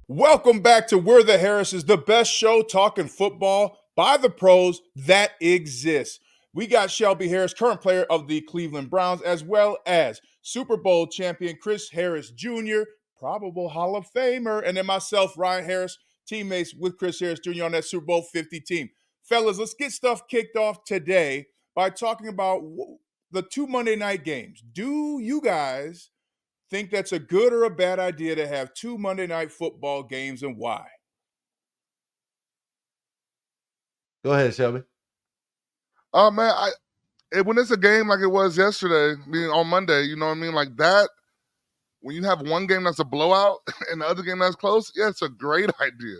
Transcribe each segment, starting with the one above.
Welcome back to We're the Harrises, the best show talking football by the pros that exists. We got Shelby Harris, current player of the Cleveland Browns, as well as Super Bowl champion Chris Harris Jr., probable Hall of Famer, and then myself, Ryan Harris, teammates with Chris Harris Jr. on that Super Bowl 50 team. Fellas, let's get stuff kicked off today by talking about the two Monday night games. Do you guys think that's a good or a bad idea to have two Monday night football games, and why? Go ahead, Shelby. Oh man, when it's a game like it was yesterday, on Monday, you know what I mean, like that. When you have one game that's a blowout and the other game that's close, yeah, it's a great idea.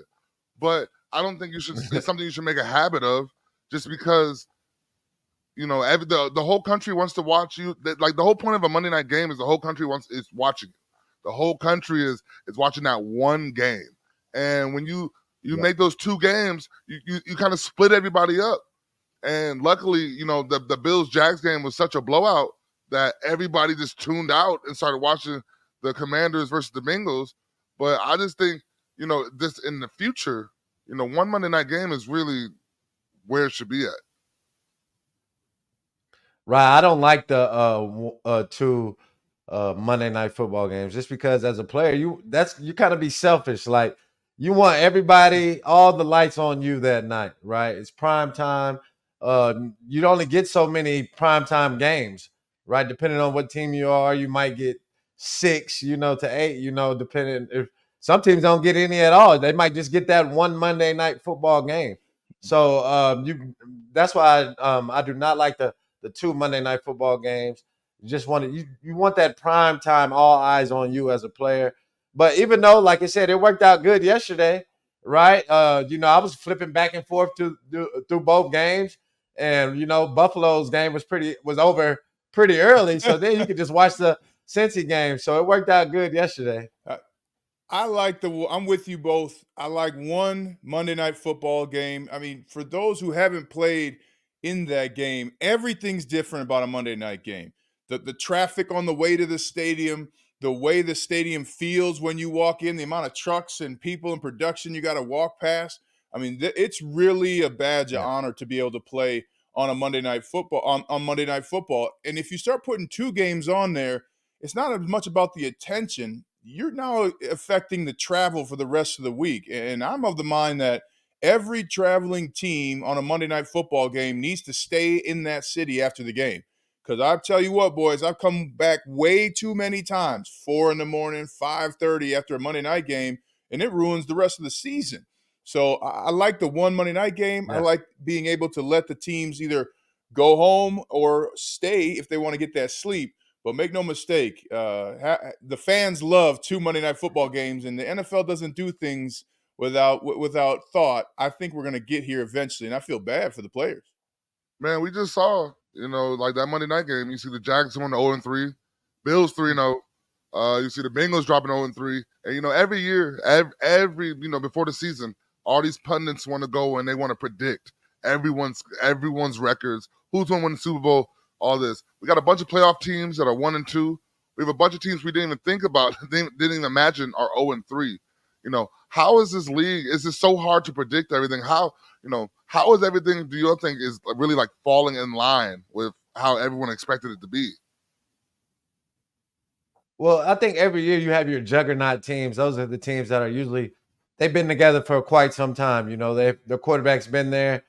But I don't think you should. It's something you should make a habit of, just because the whole country wants to watch you. Like the whole point of a Monday night game is the whole country is watching it. The whole country is watching that one game, and when you make those two games, you kind of split everybody up. And luckily, the Bills-Jags game was such a blowout that everybody just tuned out and started watching the Commanders versus the Bengals. But I just think, this in the future, one Monday night game is really where it should be at. Right. I don't like the two Monday night football games just because as a player, you kind of be selfish. Like you want everybody, all the lights on you that night, right? It's prime time. You'd only get so many prime time games, right? Depending on what team you are, you might get 6, to 8, depending if some teams don't get any at all. They might just get that one Monday night football game. So that's why I do not like the two Monday night football games. You just want you want that prime time, all eyes on you as a player. But even though, like I said, it worked out good yesterday, right? I was flipping back and forth through both games, and Buffalo's game was over pretty early, so then you could just watch the Cincy game. So it worked out good yesterday. I'm with you both. I like one Monday night football game. I mean, for those who haven't played in that game, everything's different about a Monday night game. The traffic on the way to the stadium, the way the stadium feels when you walk in, the amount of trucks and people and production you got to walk past. I mean, it's really a badge of honor to be able to play on a Monday night football on Monday night football. And if you start putting two games on there, it's not as much about the attention. You're now affecting the travel for the rest of the week. And I'm of the mind that every traveling team on a Monday night football game needs to stay in that city after the game. Because I tell you what, boys, I've come back way too many times, 4 in the morning, 5:30 after a Monday night game, and it ruins the rest of the season. So I like the one Monday night game. I Yeah. like being able to let the teams either go home or stay if they want to get that sleep. But make no mistake, the fans love two Monday night football games, and the NFL doesn't do things without thought. I think we're going to get here eventually, and I feel bad for the players. Man, we just saw, like that Monday night game. You see the Jags going to 0-3, Bills 3-0. You see the Bengals dropping 0-3. And, every year, every before the season, all these pundits want to go and they want to predict everyone's records, who's going to win the Super Bowl, all this. We got a bunch of playoff teams that are 1-2. We have a bunch of teams we didn't even think about, didn't even imagine are 0-3. How is this league? Is it so hard to predict everything? How is everything, do you think, is really like falling in line with how everyone expected it to be? Well, I think every year you have your juggernaut teams. Those are the teams that are usually they've been together for quite some time. Their quarterback's been there.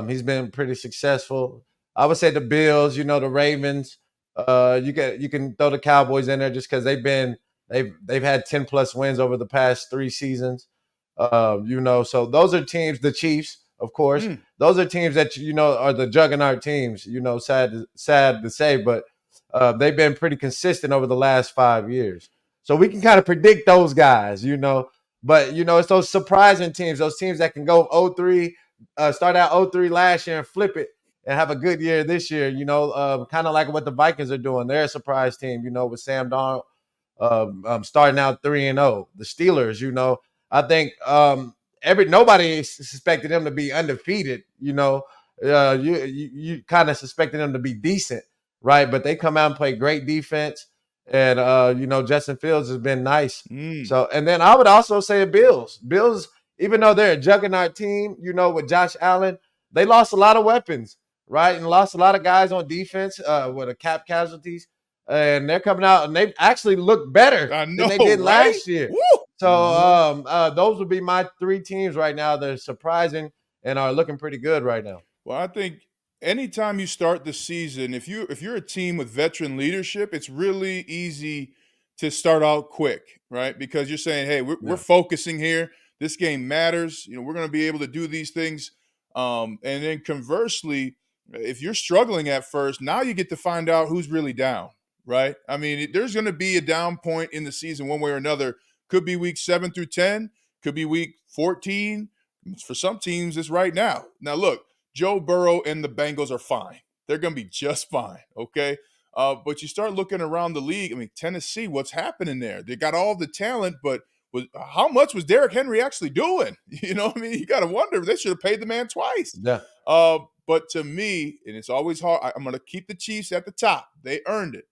He's been pretty successful. I would say the Bills, the Ravens. You can throw the Cowboys in there just because they've had 10 plus wins over the past 3 seasons. So those are teams. The Chiefs, of course, those are teams that are the juggernaut teams. Sad to say, but they've been pretty consistent over the last 5 years. So we can kind of predict those guys, But, it's those surprising teams, those teams that can go 0-3, start out 0-3 last year and flip it and have a good year this year, kind of like what the Vikings are doing. They're a surprise team, with Sam Darnold starting out 3-0. The Steelers, I think nobody suspected them to be undefeated, you kind of suspected them to be decent, right? But they come out and play great defense, And Justin Fields has been nice. Mm. So, and then I would also say Bills. Bills, even though they're a juggernaut team, with Josh Allen, they lost a lot of weapons, right? And lost a lot of guys on defense with a cap casualties. And they're coming out and they've actually looked better I than know, they did right? last year. Woo! So those would be my three teams right now that are surprising and are looking pretty good right now. Well, I think anytime you start the season, if you're a team with veteran leadership, it's really easy to start out quick, right? Because you're saying, "Hey, we're focusing here. This game matters. We're going to be able to do these things." And then conversely, if you're struggling at first, now you get to find out who's really down, right? I mean, there's going to be a down point in the season one way or another. Could be week 7 through 10. Could be week 14. For some teams, it's right now. Now, look. Joe Burrow and the Bengals are fine. They're going to be just fine, okay? But you start looking around the league. I mean, Tennessee, what's happening there? They got all the talent, but how much was Derrick Henry actually doing? You got to wonder. They should have paid the man twice. Yeah. But to me, and it's always hard, I'm going to keep the Chiefs at the top. They earned it.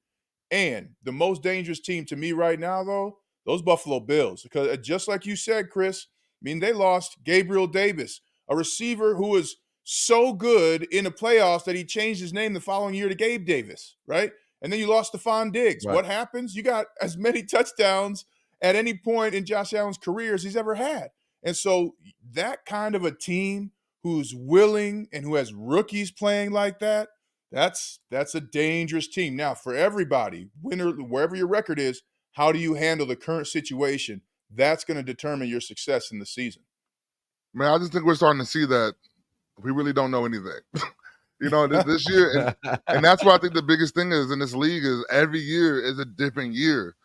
And the most dangerous team to me right now, though, those Buffalo Bills. Because just like you said, Chris, they lost Gabriel Davis, a receiver who was so good in the playoffs that he changed his name the following year to Gabe Davis, right? And then you lost Stephon Diggs. Right. What happens? You got as many touchdowns at any point in Josh Allen's career as he's ever had. And so that kind of a team who's willing and who has rookies playing like that, that's a dangerous team. Now, for everybody, winner, wherever your record is, how do you handle the current situation? That's going to determine your success in the season. Man, I just think we're starting to see that we really don't know anything. This year, and that's what I think the biggest thing is in this league is every year is a different year.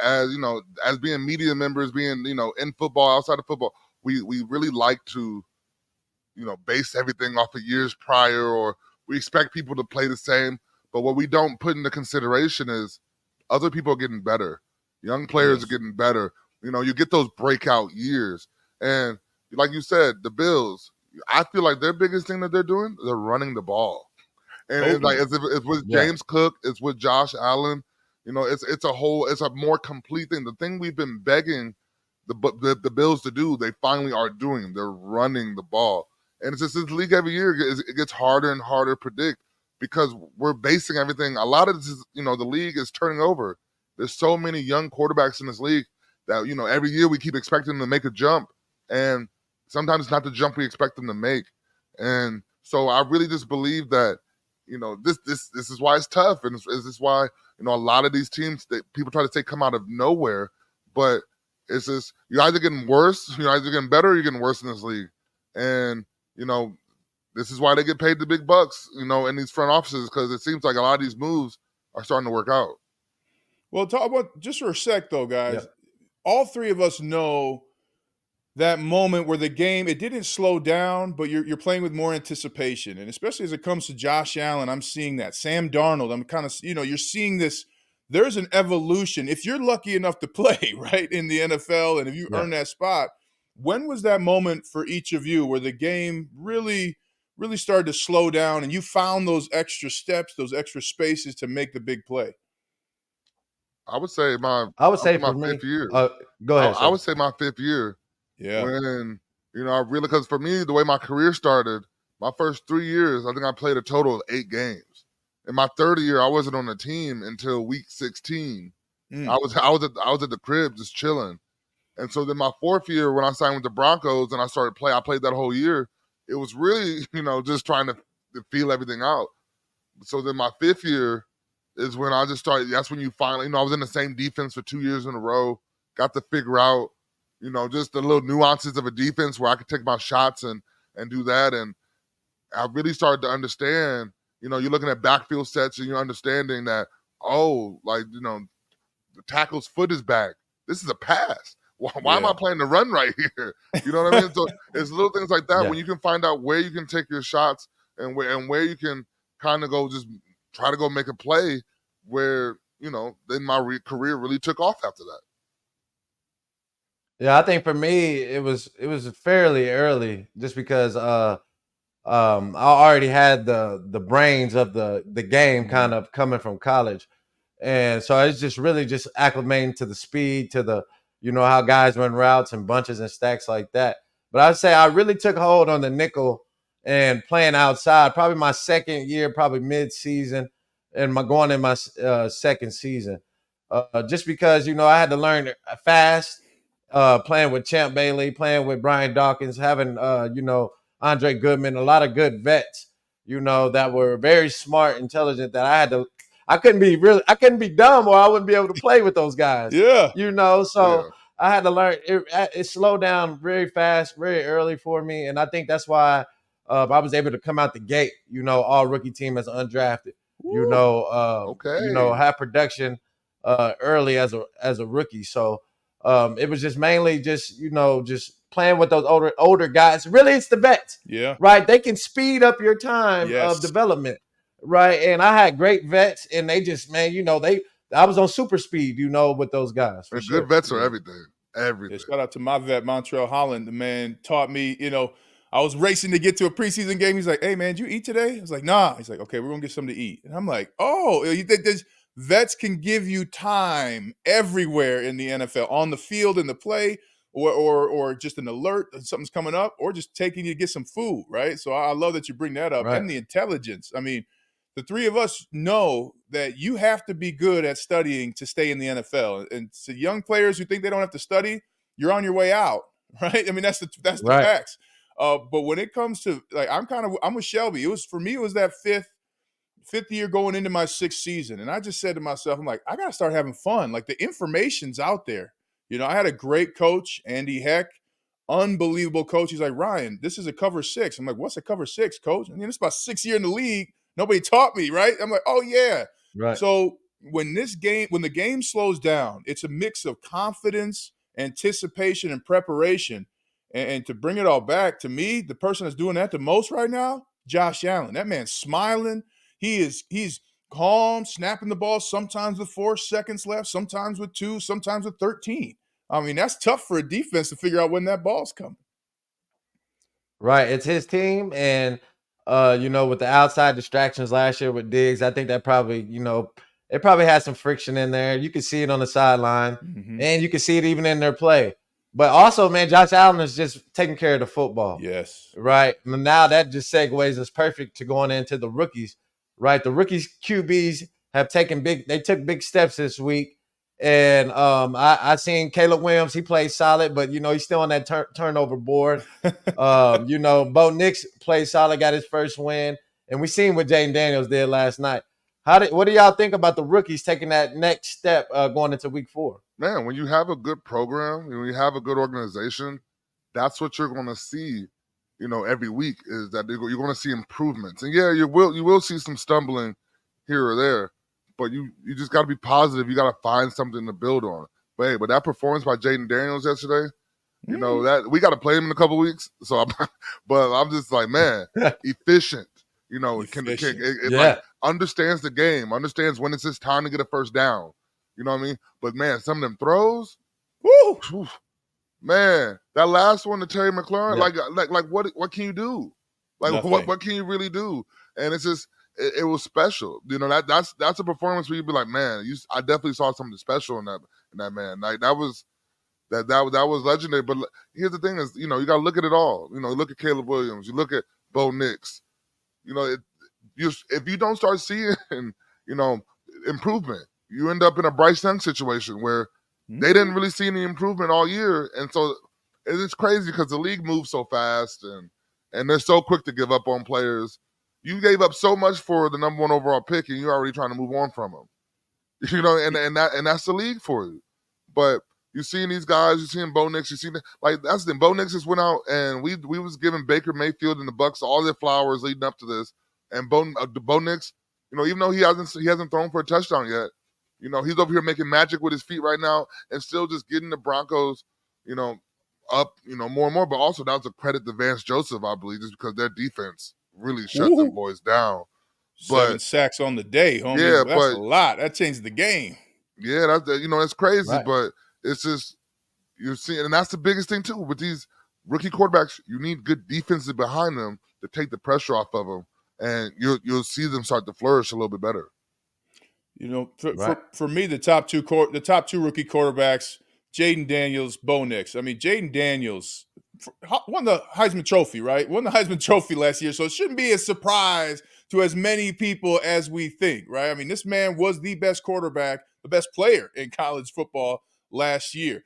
As being media members, being in football, outside of football, we really like to base everything off of years prior, or we expect people to play the same. But what we don't put into consideration is other people are getting better. Young players are getting better. You get those breakout years. And like you said, the Bills, I feel like their biggest thing that they're doing, they're running the ball. And it's with James Cook, it's with Josh Allen. It's a more complete thing. The thing we've been begging the Bills to do, they finally are doing. They're running the ball. And it's just this league every year, it gets harder and harder to predict because we're basing everything. A lot of this is, the league is turning over. There's so many young quarterbacks in this league that, every year we keep expecting them to make a jump. And sometimes it's not the jump we expect them to make. And so I really just believe that, this is why it's tough. And this is why, a lot of these teams that people try to say come out of nowhere. But it's just, you're either getting worse, you're either getting better, or you're getting worse in this league. And, this is why they get paid the big bucks, in these front offices, because it seems like a lot of these moves are starting to work out. Well, talk about just for a sec, though, guys. All three of us know that moment where the game, it didn't slow down, but you're playing with more anticipation. And especially as it comes to Josh Allen, I'm seeing that. Sam Darnold, I'm kind of, you're seeing this. There's an evolution. If you're lucky enough to play, right, in the NFL, and if you earn that spot, when was that moment for each of you where the game really, really started to slow down and you found those extra steps, those extra spaces to make the big play? I would say my fifth year. Go ahead. I would say my fifth year. Yeah. When, because for me, the way my career started, my first 3 years, I think I played a total of 8 games. In my third year, I wasn't on the team until week 16. I was at the crib just chilling. And so then my fourth year, when I signed with the Broncos and I started playing, I played that whole year. It was really, just trying to feel everything out. So then my fifth year is when I just started. That's when you finally, I was in the same defense for 2 years in a row, got to figure out, just the little nuances of a defense where I could take my shots and do that. And I really started to understand, you're looking at backfield sets and you're understanding that, the tackle's foot is back. This is a pass. Why am I playing the run right here? You know what I mean? So it's little things like that when you can find out where you can take your shots and where you can kind of go just try to go make a play where, then my career really took off after that. Yeah, I think for me it was fairly early just because I already had the brains of the game kind of coming from college. And so it's just really just acclimating to the speed, to the, how guys run routes and bunches and stacks like that. But I'd say I really took hold on the nickel and playing outside, probably my second year, probably mid-season, and going in my second season. Just because, I had to learn fast, playing with Champ Bailey, playing with Brian Dawkins, having, Andre Goodman, a lot of good vets, that were very smart, intelligent, that I couldn't be dumb, or I wouldn't be able to play with those guys, Yeah. so Yeah. I had to learn. It slowed down very fast, very early for me, and I think that's why I was able to come out the gate, all rookie team as undrafted, Okay. have production early as a rookie. So it was just mainly just playing with those older guys. Really, it's the vets, Yeah. right? They can speed up your time of Yes. development, right? And I had great vets, and they just, man, I was on super speed, with those guys for And sure. good vets are Yeah. everything. Everything. Yeah, shout out to my vet, Montrell Holland. The man taught me, I was racing to get to a preseason game. He's like, "Hey, man, did you eat today?" I was like, "Nah." He's like, "Okay, we're going to get something to eat." And I'm like, "Oh, you think there's vets can give you time everywhere in the NFL, on the field, in the play, or just an alert that something's coming up, or just taking you to get some food, right?" So I love that you bring that up. Right. And the intelligence. I mean, the three of us know that you have to be good at studying to stay in the NFL. And to young players who think they don't have to study, you're on your way out, right? I mean, that's the Right. facts. But when it comes to, like, I'm with Shelby. It was that fifth year going into my sixth season, and I just said to myself, I'm like, I gotta start having fun. Like, the information's out there. I had a great coach, Andy Heck, unbelievable coach. He's like, "Ryan, this is a cover six." I'm like, "What's a cover six, coach?" I mean, it's about 6 years in the league. Nobody taught me, right? I'm like, "Oh yeah." Right. So when the game slows down, it's a mix of confidence, anticipation, and preparation. And to bring it all back, to me, the person that's doing that the most right now, Josh Allen. That man's smiling. He's calm, snapping the ball, sometimes with 4 seconds left, sometimes with 2, sometimes with 13. I mean, that's tough for a defense to figure out when that ball's coming. Right. It's his team. And with the outside distractions last year with Diggs, I think that probably, it probably had some friction in there. You can see it on the sideline, Mhm. and you can see it even in their play. But also, man, Josh Allen is just taking care of the football. Yes. Right. Now that just segues us perfect to going into the rookies. Right. The rookies QBs they took big steps this week. And I seen Caleb Williams. He played solid, but he's still on that turnover board. Bo Nix played solid, got his first win, and we seen what Jaden Daniels did last night. What do y'all think about the rookies taking that next step going into week 4? Man, when you have a good program, when you have a good organization, that's what you're going to see, every week, is that you're going to see improvements. And yeah, you will see some stumbling here or there, but you just got to be positive. You got to find something to build on. But hey, that performance by Jaden Daniels yesterday, that we got to play him in a couple weeks. So, but I'm just like, man, efficient. Efficient. Like understands the game, understands when it's his time to get a first down. You know what I mean? But man, some of them throws, whew, man, that last one to Terry McLaurin, like what can you do? Like Nothing. what can you really do? And it's just it was special. That's a performance where you'd be like, man, I definitely saw something special in that man. Like that was legendary. But here's the thing: is you got to look at it all. Look at Caleb Williams, you look at Bo Nix. If you don't start seeing improvement, you end up in a Bryce Young situation where they didn't really see any improvement all year. And so it's crazy because the league moves so fast and they're so quick to give up on players. You gave up so much for the number 1 overall pick, and you're already trying to move on from them. And that's the league for you. But you're seeing these guys, you're seeing Bo Nix, that's the thing. Bo Nix just went out, and we was giving Baker Mayfield and the Bucks all their flowers leading up to this. And Bo Nix, even though he hasn't thrown for a touchdown yet, he's over here making magic with his feet right now and still just getting the Broncos, up, more and more. But also that was a credit to Vance Joseph, I believe, just because their defense really shut them boys down. 7 sacks on the day, homie. Yeah, that's a lot. That changed the game. Yeah, it's crazy, Right. but it's just you're seeing, and that's the biggest thing too with these rookie quarterbacks. You need good defenses behind them to take the pressure off of them, and you'll see them start to flourish a little bit better. You know, Right. for me, the top two rookie quarterbacks, Jaden Daniels, Bo Nix. I mean, Jaden Daniels won the Heisman Trophy, right? Won the Heisman Trophy last year, so it shouldn't be a surprise to as many people as we think, right? I mean, this man was the best quarterback, the best player in college football last year.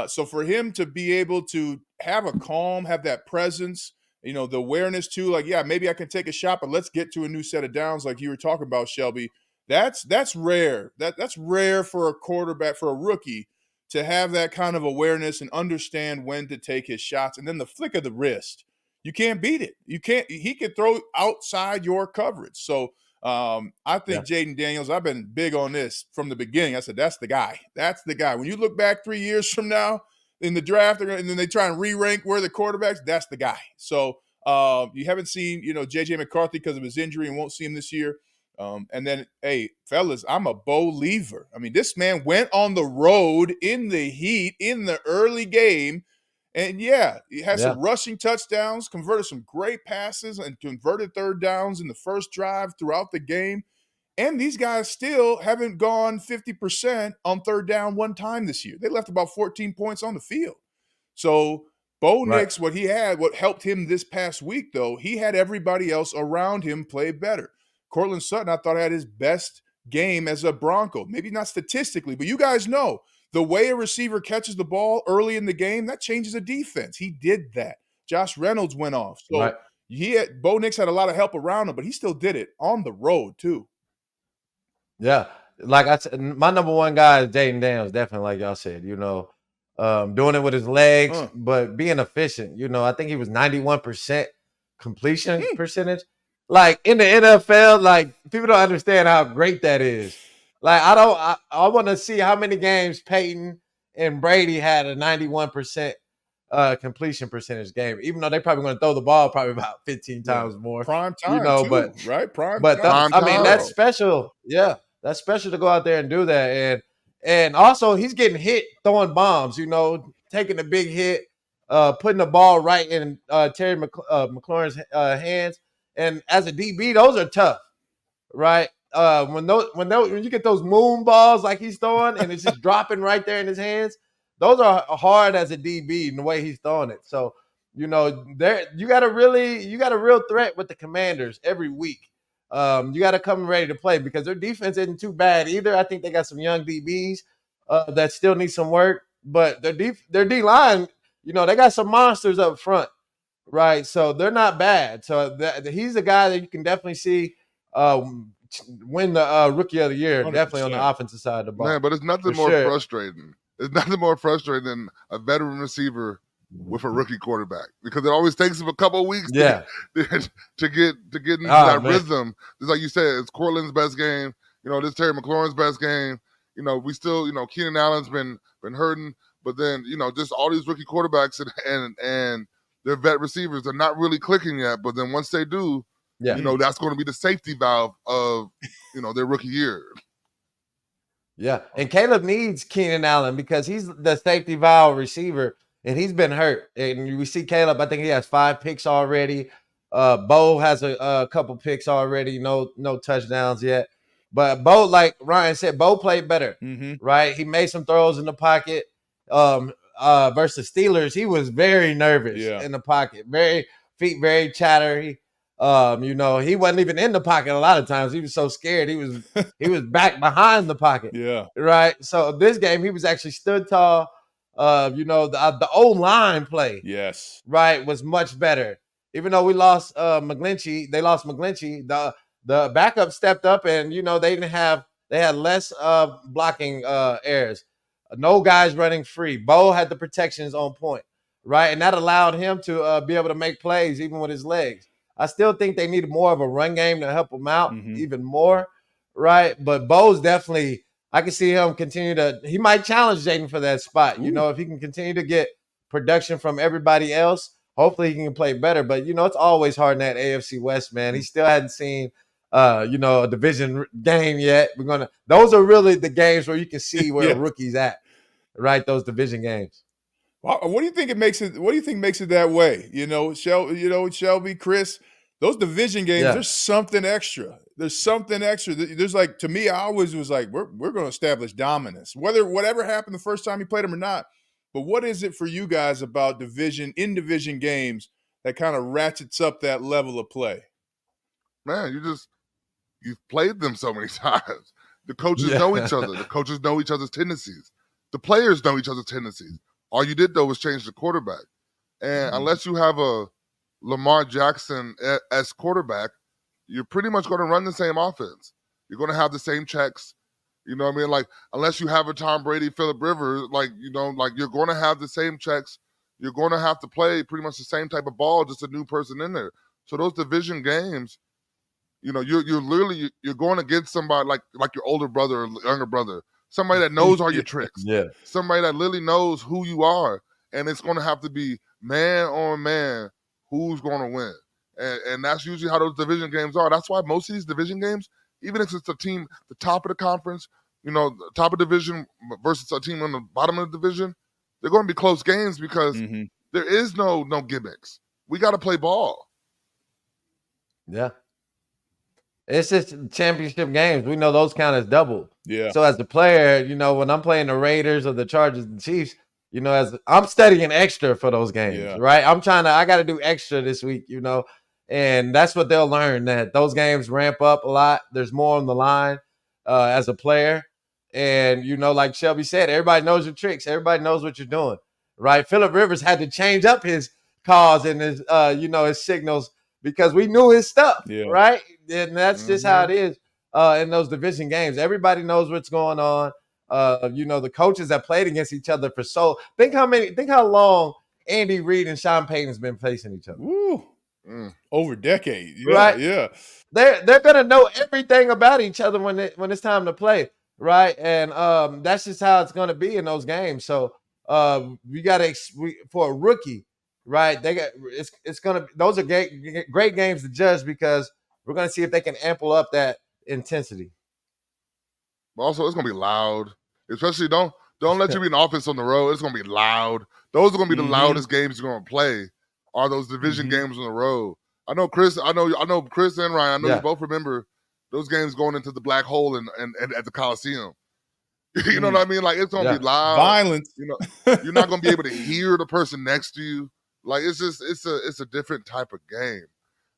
So for him to be able to have a calm, have that presence, you know, the awareness too, like, yeah, maybe I can take a shot, but let's get to a new set of downs, like you were talking about, Shelby. That's rare. That's rare for a quarterback, for a rookie, to have that kind of awareness and understand when to take his shots. And then the flick of the wrist, you can't beat it. You can't. He could throw outside your coverage. So I Yeah. think Jaden Daniels. I've been big on this from the beginning. I said that's the guy. That's the guy. When you look back 3 years from now in the draft, and then they try and re-rank where the quarterbacks. That's the guy. So you haven't seen JJ McCarthy because of his injury and won't see him this year. And then, hey, fellas, I'm a believer. I mean, this man went on the road in the heat in the early game. And yeah, he had some rushing touchdowns, converted some great passes, and converted third downs in the first drive throughout the game. And these guys still haven't gone 50% on third down one time this year. They left about 14 points on the field. So Bo Right. Nix, what helped him this past week, though, he had everybody else around him play better. Cortland Sutton, I thought, had his best game as a Bronco. Maybe not statistically, but you guys know the way a receiver catches the ball early in the game, that changes a defense. He did that. Josh Reynolds went off. So Right. Bo Nix had a lot of help around him, but he still did it on the road, too. Yeah. Like I said, my number one guy is Jaden Daniels, definitely, like y'all said, doing it with his legs, but being efficient. I think he was 91% completion percentage. Like in the NFL, like people don't understand how great that is. Like I want to see how many games Peyton and Brady had a 91% completion percentage game, even though they're probably going to throw the ball probably about 15 times more. Prime time, too, right? Prime time. Prime time. That's special. Yeah, that's special to go out there and do that. And also he's getting hit throwing bombs, taking a big hit, putting the ball right in Terry McLaurin's hands. And as a DB, those are tough, right? When you get those moon balls like he's throwing and it's just dropping right there in his hands, those are hard as a DB in the way he's throwing it. So, there you got a real threat with the Commanders every week. You got to come ready to play because their defense isn't too bad either. I think they got some young DBs that still need some work, but their D line, they got some monsters up front, right? So they're not bad. So he's a guy that you can definitely see win the Rookie of the Year, 100%. definitely on the offensive side of the ball. Man, but it's nothing more frustrating. It's nothing more frustrating than a veteran receiver with a rookie quarterback because it always takes him a couple of weeks to get into that rhythm. Just like you said, it's Cortland's best game. This Terry McLaurin's best game. We still, Keenan Allen's been hurting, but then just all these rookie quarterbacks and their vet receivers are not really clicking yet. But then once they do, that's going to be the safety valve of their rookie year. Yeah, and Caleb needs Keenan Allen because he's the safety valve receiver, and he's been hurt. And we see Caleb, I think he has 5 picks already. Bo has a couple picks already, no touchdowns yet. But Bo, like Ryan said, Bo played better, right? He made some throws in the pocket. Versus Steelers, he was very nervous in the pocket, feet very chattery. He wasn't even in the pocket a lot of times. He was so scared. He was back behind the pocket. Yeah. Right. So this game, he was actually stood tall. The O-line play. Yes. Right. Was much better. Even though we lost McGlinchey, they lost McGlinchey. The backup stepped up and, they had less blocking errors. No guys running free. Bo had the protections on point. Right. And that allowed him to be able to make plays even with his legs. I still think they needed more of a run game to help him out even more, right? But Bo's definitely, I can see him he might challenge Jaden for that spot. If he can continue to get production from everybody else, hopefully he can play better. But, it's always hard in that AFC West, man. He still hadn't seen, a division game yet. Those are really the games where you can see where a rookie's at, right? Those division games. What do you think makes it that way? Shelby, Chris, those division games, Yeah. there's something extra. There's something extra. There's like, to me, I always was like, we're going to establish dominance, whatever happened the first time you played them or not. But what is it for you guys about in division games that kind of ratchets up that level of play? Man, you've played them so many times. The coaches know each other. The coaches know each other's tendencies. The players know each other's tendencies. All you did, though, was change the quarterback. And unless you have a Lamar Jackson as quarterback, you're pretty much going to run the same offense. You're going to have the same checks. You know what I mean? Like, unless you have a Tom Brady, Phillip Rivers, you're going to have the same checks. You're going to have to play pretty much the same type of ball, just a new person in there. So those division games, you're going against somebody like your older brother or younger brother, somebody that knows all your tricks, somebody that literally knows who you are, and it's going to have to be man on man who's going to win, and that's usually how those division games are. That's why most of these division games, even if it's a team the top of the conference, top of division versus a team on the bottom of the division, they're going to be close games because there is no gimmicks. We got to play ball. Yeah. It's just championship games. We know those count as double. Yeah. So as a player, when I'm playing the Raiders or the Chargers and Chiefs, as I'm studying extra for those games, right? I got to do extra this week, and that's what they'll learn, that those games ramp up a lot. There's more on the line as a player. And, like Shelby said, everybody knows your tricks. Everybody knows what you're doing, right? Phillip Rivers had to change up his calls and his, his signals because we knew his stuff, right? And that's just how it is in those division games. Everybody knows what's going on. The coaches that played against each other think how long Andy Reid and Sean Payton's been facing each other. Over decades. Right? Yeah. They're gonna know everything about each other when it's time to play, right? And that's just how it's gonna be in those games. So we gotta for a rookie, right? Those are great games to judge because we're gonna see if they can ample up that intensity. But also, it's gonna be loud. Especially don't let you be an offense on the road. It's gonna be loud. Those are gonna be the loudest games you're gonna play. Are those division games on the road? I know Chris. I know Chris and Ryan. I know you both remember those games going into the black hole and at the Coliseum. You know what I mean? Like, it's gonna be loud, violence. You're not gonna be able to hear the person next to you. Like, it's a different type of game,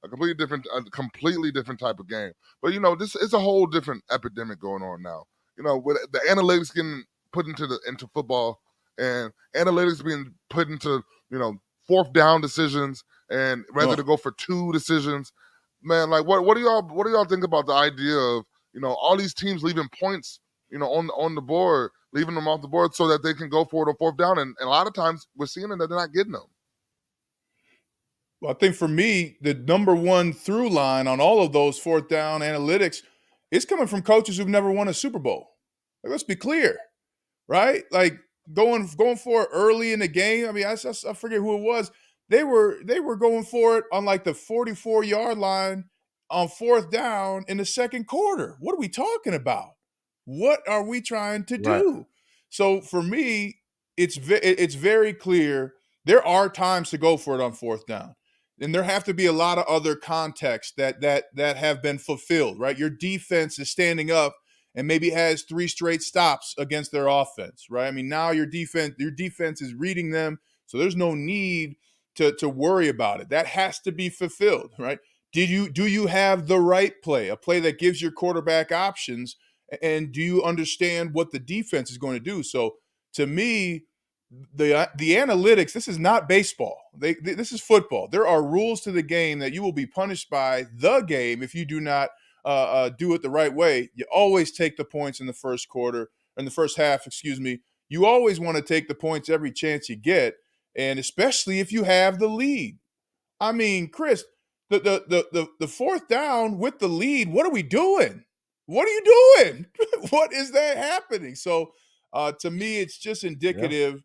a completely different type of game. But this it's a whole different epidemic going on now. With the analytics getting put into football and analytics being put into fourth down decisions and rather to go for two decisions. Man, like what do y'all think about the idea of all these teams leaving points on the board, leaving them off the board so that they can go for it on fourth down, and a lot of times we're seeing that they're not getting them. Well, I think for me, the number one through line on all of those fourth down analytics is coming from coaches who've never won a Super Bowl. Like, let's be clear, right? Like going for it early in the game. I mean, I forget who it was. They were going for it on like the 44-yard line on fourth down in the second quarter. What are we talking about? What are we trying to do? Right. So for me, it's very clear there are times to go for it on fourth down. And there have to be a lot of other contexts that have been fulfilled, right? Your defense is standing up and maybe has 3 straight stops against their offense, right? I mean, now your defense is reading them, so there's no need to worry about it. That has to be fulfilled, right? Do you have the right play, a play that gives your quarterback options, and do you understand what the defense is going to do? So to me, the analytics, this is not baseball. This is football. There are rules to the game that you will be punished by the game if you do not do it the right way. You always take the points in the first half, excuse me. You always want to take the points every chance you get, and especially if you have the lead. I mean, Chris, the fourth down with the lead, what are we doing? What are you doing? What is that happening? So to me, it's just indicative. Yeah.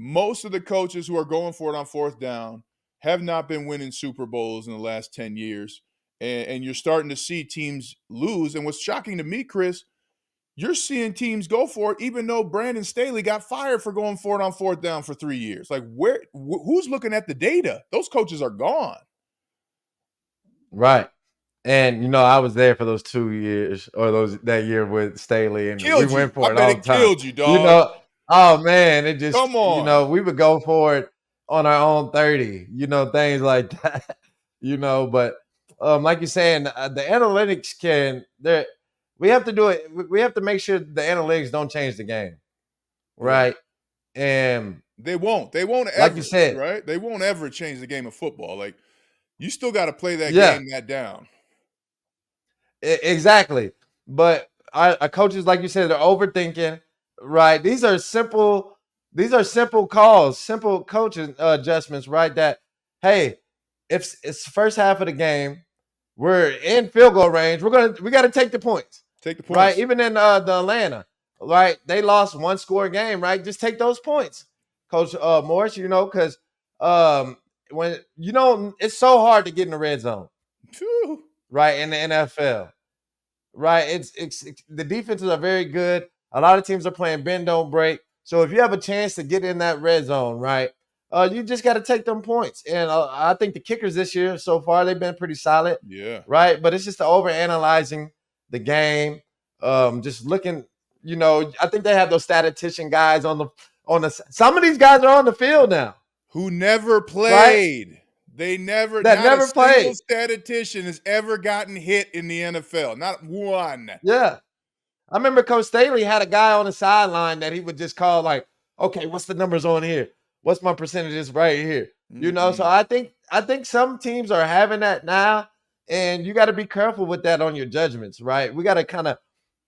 Most of the coaches who are going for it on fourth down have not been winning Super Bowls in the last 10 years. And you're starting to see teams lose. And what's shocking to me, Chris, you're seeing teams go for it, even though Brandon Staley got fired for going for it on fourth down for 3 years. Like, who's looking at the data? Those coaches are gone. Right. And I was there for those 2 years or that year with Staley, and we Killed went you. I for it bet all the it time. killed you, You dog. know, oh man, it just Come on. we would go for it on our own 30, things like that. But like you're saying, the analytics we have to do it. We have to make sure the analytics don't change the game, Yeah. right? And They won't. They won't like you ever, said, right? They won't ever change the game of football. Like, you still got to play that yeah, game that down. exactly. But our coaches, like you said, they're overthinking. Right? These are simple. These are simple calls, simple coaching adjustments. Right? That hey, if it's the first half of the game, we're in field goal range. We got to take the points. Take the Right? points. Even in the Atlanta, right? They lost one score game. Right? Just take those points, Coach Morris. Because when it's so hard to get in the red zone. Phew. Right? In the NFL. Right? It's the defenses are very good. A lot of teams are playing bend don't break. So if you have a chance to get in that red zone, right, you just got to take them points. And I think the kickers this year so far they've been pretty solid. Yeah. Right, but it's just the over analyzing the game. Just looking, I think they have those statistician guys on the. Some of these guys are on the field now. Who never Right? played. They never, That not a never single played. statistician has ever gotten hit in the NFL. Not one. Yeah. I remember Coach Staley had a guy on the sideline that he would just call like, okay, what's the numbers on here? What's my percentages right here? So I think some teams are having that now, and you got to be careful with that on your judgments, right? We got to kind of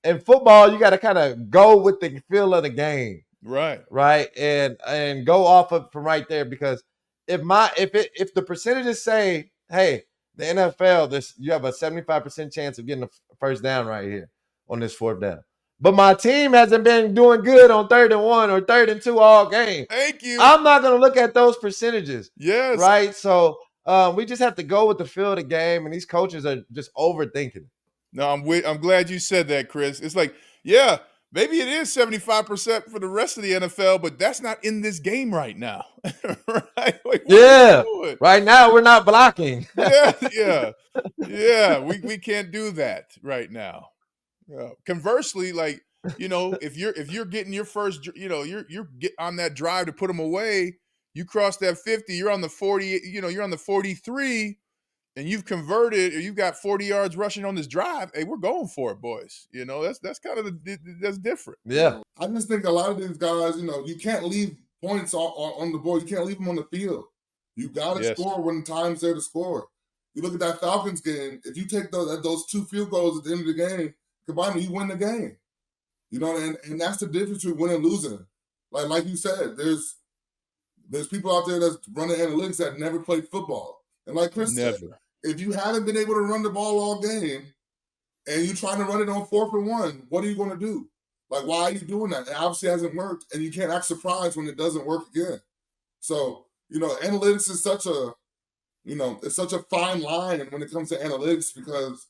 in football, you got to kind of go with the feel of the game, Right. right? And go off of from right there because if the percentages say, hey, the NFL, you have a 75% chance of getting a first down right here on this fourth down. But my team hasn't been doing good on 3rd and 1 or 3rd and 2 all game. Thank you. I'm not going to look at those percentages. Yes. Right? So we just have to go with the feel of the game, and these coaches are just overthinking. No, I'm glad you said that, Chris. It's like, yeah, maybe it is 75% for the rest of the NFL, but that's not in this game right now. Right? Like, yeah. Right now, we're not blocking. yeah. We can't do that right now. Conversely, like, if you're getting your first, you're on that drive to put them away, you cross that 50, you're on the 40, you're on the 43, and you've converted, or you've got 40 yards rushing on this drive. Hey, we're going for it, boys. That's kind of that's different. Yeah. I just think a lot of these guys, you can't leave points on the board. You can't leave them on the field. You got to score when time's there to score. You look at that Falcons game. If you take those 2 field goals at the end of the game, combine them, you win the game. And that's the difference between winning and losing. Like you said, there's people out there that's running analytics that never played football. And like Chris said, if you haven't been able to run the ball all game and you're trying to run it on 4th and 1, what are you going to do? Like, why are you doing that? It obviously hasn't worked, and you can't act surprised when it doesn't work again. So, analytics is such a, it's such a fine line when it comes to analytics because,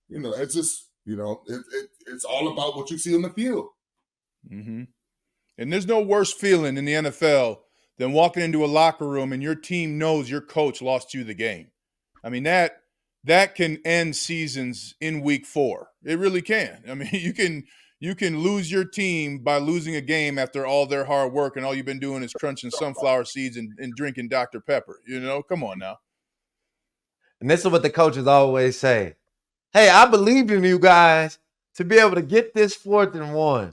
it's just, it's all about what you see on the field. Mm-hmm. And there's no worse feeling in the NFL than walking into a locker room and your team knows your coach lost you the game. I mean, that can end seasons in week 4. It really can. I mean, you can lose your team by losing a game after all their hard work and all you've been doing is crunching sunflower seeds and drinking Dr. Pepper. Come on now. And this is what the coaches always say. Hey, I believe in you guys to be able to get this 4th and 1.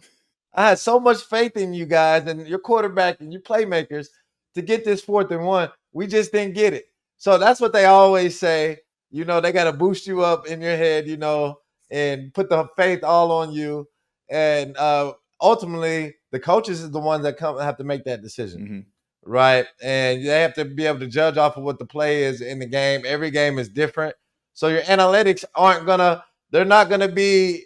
I had so much faith in you guys and your quarterback and your playmakers to get this 4th and 1. We just didn't get it. So that's what they always say. They got to boost you up in your head, and put the faith all on you. And ultimately, the coaches is the ones that have to make that decision. Mm-hmm. Right? And they have to be able to judge off of what the play is in the game. Every game is different. So your analytics they're not going to be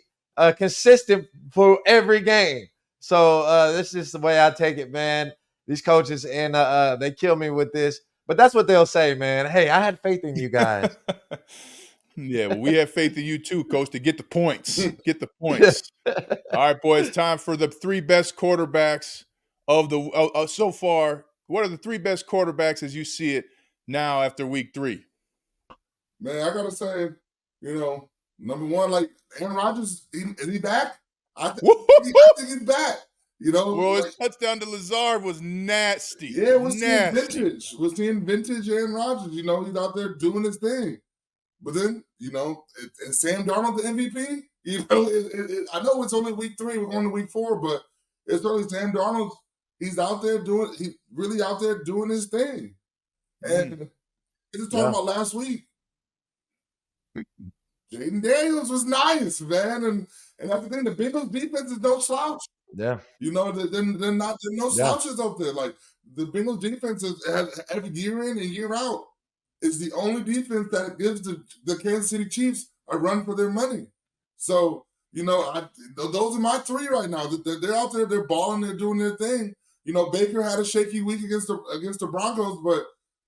consistent for every game. So this is the way I take it, man. These coaches, and they kill me with this. But that's what they'll say, man. Hey, I had faith in you guys. Yeah, well, we have faith in you too, Coach, to get the points. Get the points. All right, boys, time for the 3 best quarterbacks of the so far. What are the 3 best quarterbacks as you see it now after week 3? Man, I gotta say, number one, like Aaron Rodgers, is he back? I think he's back. Well, his Like touchdown to Lazard was nasty. yeah, we're seeing Nasty. vintage. We're seeing vintage Aaron Rodgers. He's out there doing his thing. But then, is Sam Darnold the MVP? I know it's only week 3, we're going to week 4, but it's only Sam Darnold. He's really out there doing his thing. And we just talking about last week. Jaden Daniels was nice, man. And that's the thing, the Bengals defense is no slouch. Yeah. They're no slouches up there. Like the Bengals defense has every year in and year out. It's the only defense that gives the Kansas City Chiefs a run for their money. So, those are my 3 right now. They're out there, they're balling, they're doing their thing. Baker had a shaky week against the Broncos, but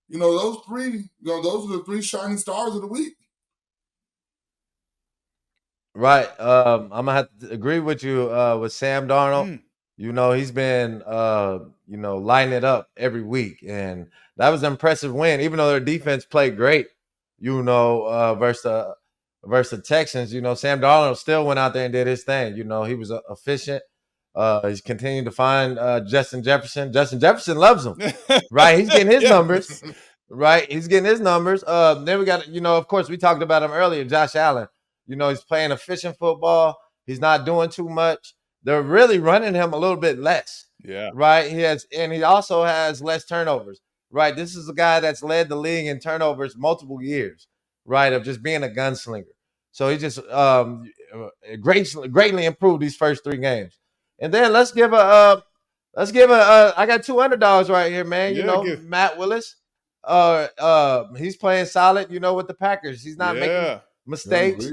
those 3, those are the 3 shining stars of the week. Right. I'm gonna have to agree with you with Sam Darnold. He's been lighting it up every week, and that was an impressive win. Even though their defense played great, versus the Texans, Sam Darnold still went out there and did his thing. He was efficient. He's continuing to find Justin Jefferson. Justin Jefferson loves him, right? He's getting his numbers, right? He's getting his numbers. Then we got, of course, we talked about him earlier, Josh Allen. He's playing efficient football. He's not doing too much. They're really running him a little bit less. Yeah. Right. He also has less turnovers. Right. This is a guy that's led the league in turnovers multiple years, right, of just being a gunslinger. So he just greatly improved these first 3 games. And then let's give I got 2 underdogs right here, man. Matt Willis. He's playing solid, with the Packers. He's not making mistakes.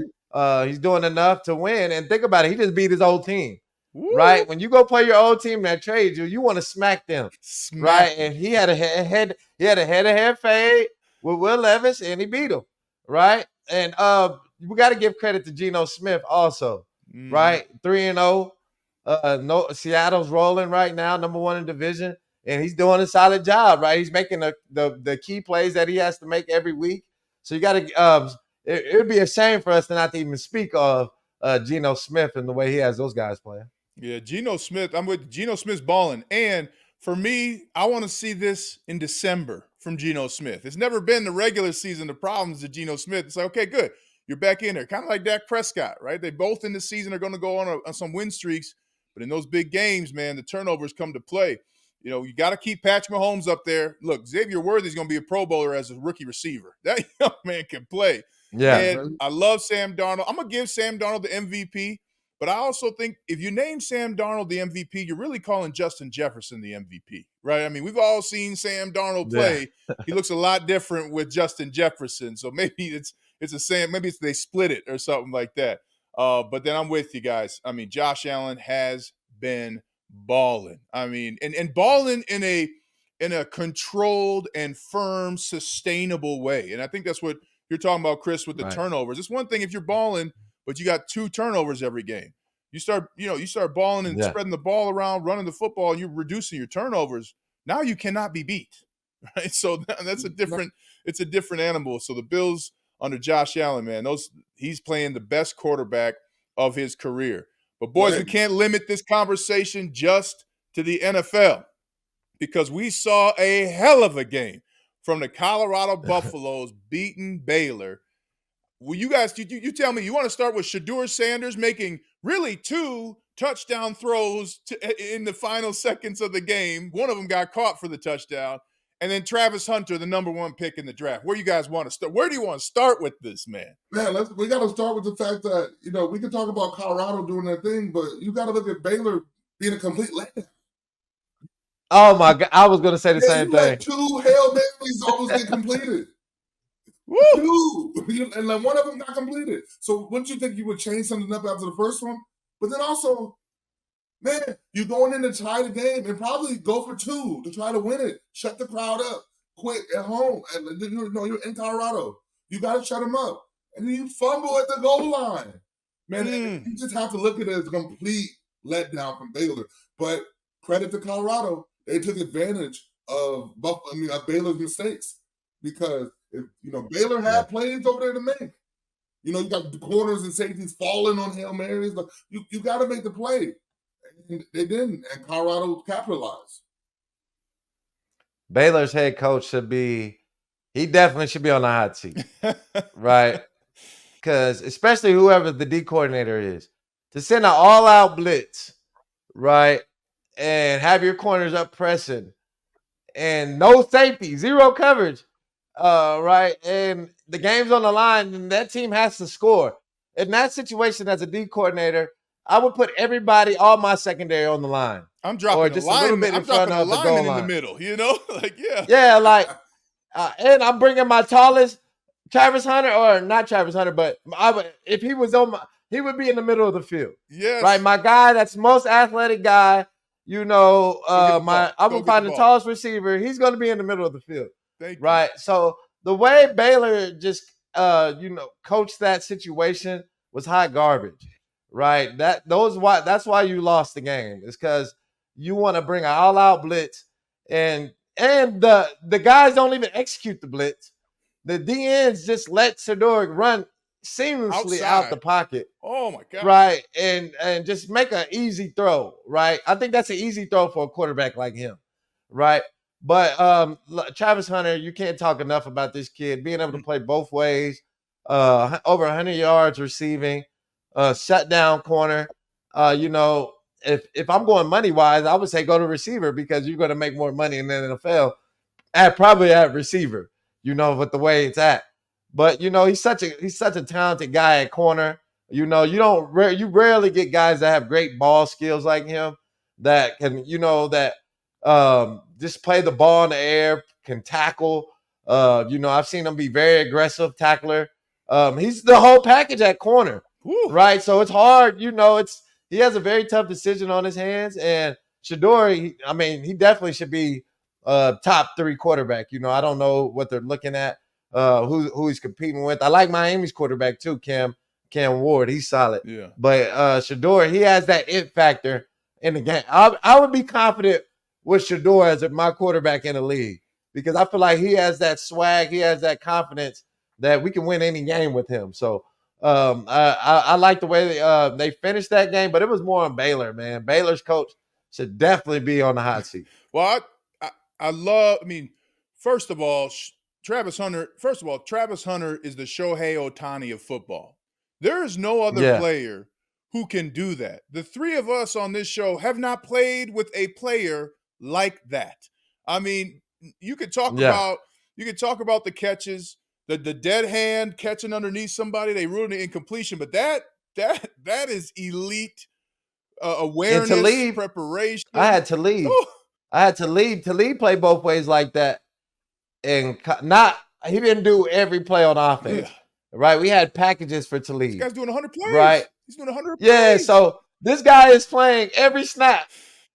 He's doing enough to win. And think about it, he just beat his old team. Woo. Right? When you go play your old team that trades you want to smack them. Right? And he had a head-to-head fade with Will Levis, and he beat him. Right? And we got to give credit to Geno Smith also. Right? 3-0. Seattle's rolling right now, number 1 in division, and he's doing a solid job. Right? He's making the key plays that he has to make every week. So you got to it would be a shame for us to not even speak of Geno Smith and the way he has those guys playing. Yeah, Geno Smith. I'm with Geno Smith's balling. And for me, I want to see this in December from Geno Smith. It's never been the regular season, the problems of Geno Smith. It's like, okay, good. You're back in there. Kind of like Dak Prescott, right? They both in the season are going to go on some win streaks. But in those big games, man, the turnovers come to play. You got to keep Patrick Mahomes up there. Look, Xavier Worthy's going to be a Pro Bowler as a rookie receiver. That young man can play. Yeah. And I love Sam Darnold. I'm going to give Sam Darnold the MVP. But I also think if you name Sam Darnold the MVP, you're really calling Justin Jefferson the MVP, right? I mean, we've all seen Sam Darnold play. Yeah. He looks a lot different with Justin Jefferson. So maybe it's a Sam. Maybe they split it or something like that. But then I'm with you guys. I mean, Josh Allen has been balling. I mean, and balling in a controlled and firm, sustainable way. And I think that's what you're talking about, Chris, with the turnovers. It's one thing if you're balling, but you got 2 turnovers every game. You start balling and spreading the ball around, running the football, and you're reducing your turnovers. Now you cannot be beat, right? So it's a different animal. So the Bills under Josh Allen, man, he's playing the best quarterback of his career. But boys, we can't limit this conversation just to the NFL because we saw a hell of a game from the Colorado Buffaloes beating Baylor. Well, you guys, you tell me, you want to start with Shedeur Sanders making really 2 touchdown throws in the final seconds of the game. One of them got caught for the touchdown. And then Travis Hunter, the number 1 pick in the draft. Where do you guys want to start? Where do you want to start with this, man? Man, we got to start with the fact that, we can talk about Colorado doing their thing, but you got to look at Baylor being a complete letdown. Oh, my God. I was going to say the same thing. 2 Hail Marys almost get completed. Woo! 2, and then one of them got completed. So wouldn't you think you would change something up after the first one? But then also, man, you're going in to tie the game and probably go for 2 to try to win it. Shut the crowd up quick at home. And you're in Colorado. You got to shut them up. And then you fumble at the goal line. Man, you just have to look at it as a complete letdown from Baylor. But credit to Colorado, they took advantage of Baylor's mistakes because Baylor had plays over there to make. You got the corners and safeties falling on Hail Marys. Like, you got to make the play. And they didn't, and Colorado capitalized. Baylor's head coach he definitely should be on the hot seat, right? Because especially whoever the D coordinator is, to send an all-out blitz, right, and have your corners up pressing, and no safety, zero coverage, right, and the game's on the line, and that team has to score. In that situation, as a D coordinator, I would put everybody, all my secondary, on the line. I'm dropping or just a little bit in front of the goal line. In the middle, like yeah, like, and I'm bringing my tallest, Travis Hunter, or not Travis Hunter, but if he was he would be in the middle of the field. Yes, right, my guy, that's most athletic guy. I'm gonna find the tallest receiver. He's going to be in the middle of the field. Right. So the way Baylor just coached that situation was hot garbage. Right. That's why you lost the game. It's because you want to bring an all-out blitz, and the guys don't even execute the blitz. The DNs just let Shedeur run seamlessly out the pocket. Oh my God. Right. And just make an easy throw. Right. I think that's an easy throw for a quarterback like him. Right. But Travis Hunter, you can't talk enough about this kid being able to play both ways. Over 100 yards receiving, shutdown corner. If I'm going money wise, I would say go to receiver, because you're going to make more money in the NFL probably at receiver, with the way it's at. But he's such a talented guy at corner. You rarely get guys that have great ball skills like him, that can just play the ball in the air, can tackle. I've seen him be very aggressive tackler. He's the whole package at corner. Woo. Right? So it's hard. He has a very tough decision on his hands. And Shedeur, he definitely should be top 3 quarterback. I don't know what they're looking at, who he's competing with. I like Miami's quarterback too, Cam Ward. He's solid. Yeah. But Shedeur, he has that it factor in the game. I would be confident with Shedeur as my quarterback in the league, because I feel like he has that swag, he has that confidence that we can win any game with him. So I like the way they finished that game, but it was more on Baylor, man. Baylor's coach should definitely be on the hot seat. Well, first of all, Travis Hunter is the Shohei Ohtani of football. There is no other player who can do that. The 3 of us on this show have not played with a player like that. You could talk about the catches, the dead hand catching underneath somebody, they ruined the incompletion, but that is elite awareness, preparation. I had to leave. Talib played both ways like that, and he didn't do every play on offense. Yeah. Right, we had packages for Talib. This guy's doing 100 plays. Right, he's doing 100 plays. Yeah, plays. so this guy is playing every snap.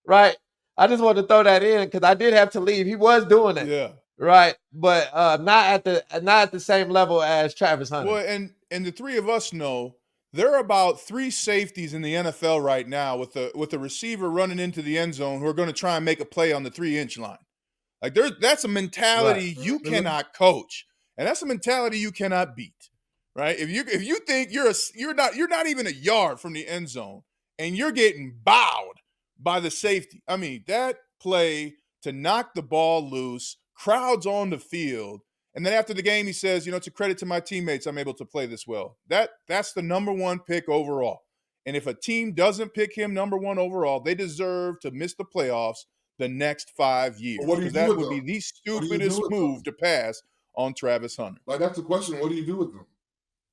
Right, I just wanted to throw that in because I did have to leave. He was doing it. Yeah. Right, but not at the same level as Travis Hunter. Well, and the 3 of us know there are about 3 safeties in the NFL right now with the receiver running into the end zone who are going to try and make a play on the 3-inch line. Like that's a mentality you cannot coach, and that's a mentality you cannot beat. Right? If you think you're not even a yard from the end zone and you're getting bowed by the safety. That play to knock the ball loose, crowds on the field, and then after the game he says, it's a credit to my teammates I'm able to play this well. That's the number 1 pick overall. And if a team doesn't pick him number 1 overall, they deserve to miss the playoffs the next 5 years. Because that would be the stupidest move to pass on Travis Hunter. Like, that's the question. What do you do with them?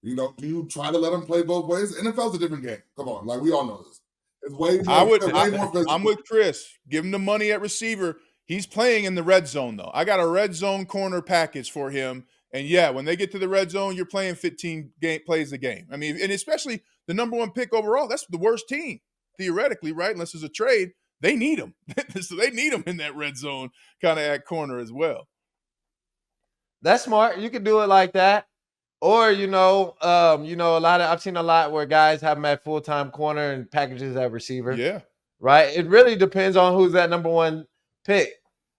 Do you try to let them play both ways? NFL's a different game. Come on, like we all know this. It's way more physical. I'm with Chris. Give him the money at receiver. He's playing in the red zone, though. I got a red zone corner package for him. And, when they get to the red zone, you're playing 15 plays a game. And especially the number 1 pick overall, that's the worst team, theoretically, right? Unless there's a trade. They need him. So they need him in that red zone kind of at corner as well. That's smart. You can do it like that. Or, I've seen a lot where guys have them at full-time corner and packages at receiver. Yeah. Right? It really depends on who's that number 1 pick.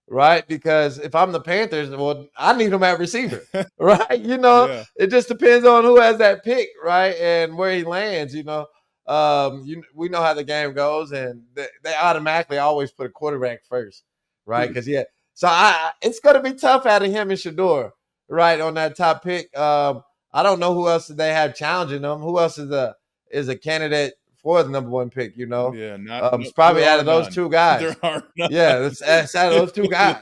right? Because if I'm the Panthers, well, I need him at receiver, right? You know, Yeah. it just depends on who has that pick, right, and where he lands. We know how the game goes, and they automatically always put a quarterback first, right? Because so it's going to be tough out of him and Shador, right, on that top pick. I don't know who else they have challenging them. Who else is a candidate for the number 1 pick? Yeah, It's probably there out are of those none. 2 guys. There are none. Yeah, it's out of those 2 guys,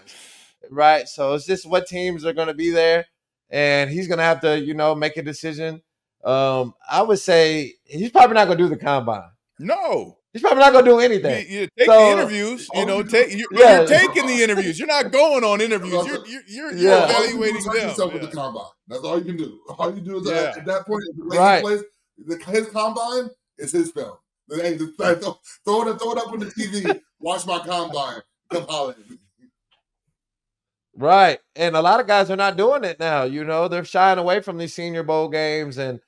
right? So it's just what teams are going to be there, and he's going to have to, make a decision. I would say he's probably not going to do the combine. No. He's probably not going to do anything. You take the interviews, but you're taking the interviews. You're not going on interviews. You're evaluating them. Yourself with the combine. That's all you can do. All you do is at that point, right? His combine is his film. Hey, throw it up on the TV. Watch my combine. Come holler at me. Right. And a lot of guys are not doing it now. They're shying away from these Senior Bowl games and,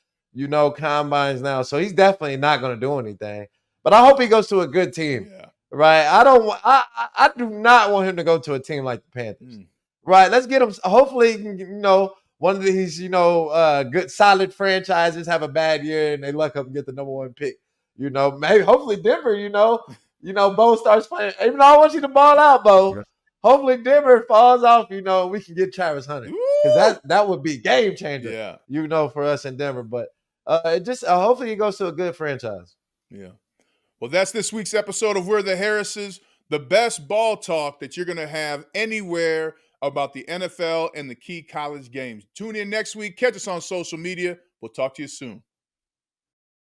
combines now. So he's definitely not going to do anything. But I hope he goes to a good team. Yeah. Right. I do not want him to go to a team like the Panthers. Right. Let's get him. Hopefully, one of these, good solid franchises have a bad year and they luck up and get the number 1 pick. Maybe hopefully Denver, Bo starts playing. Even though I want you to ball out, Bo. Yeah. Hopefully Denver falls off, we can get Travis Hunter. Because that would be game changer, for us in Denver. But hopefully he goes to a good franchise. Yeah. Well, that's this week's episode of We're the Harrises, the best ball talk that you're going to have anywhere about the NFL and the key college games. Tune in next week. Catch us on social media. We'll talk to you soon.